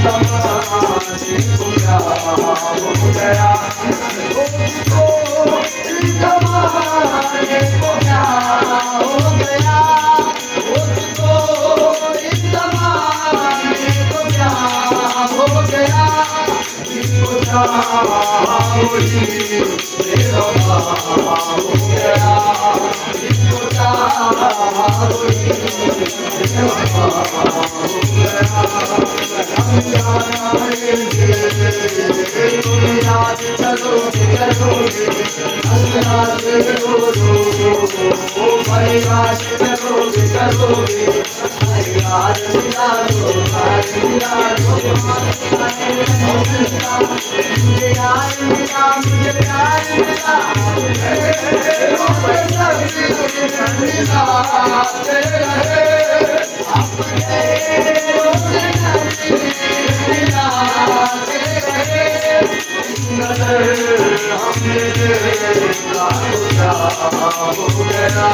जमाने को क्या हो गया, मुझको इस जमाने को क्या हो गया, मुझको इस जमाने को क्या हो गया, इसको चाहोगी बेवफा हो गया, इसको चाहोगी बेवफा हो गया। तुम याद करोगे करोगे अल्लाह से रो याद करोगे करोगे याद मिला दो मिला दो मुझे याद मिला मुझे याद मिला मिलाते रहे अपने नजर हमने देखा क्या हो गया।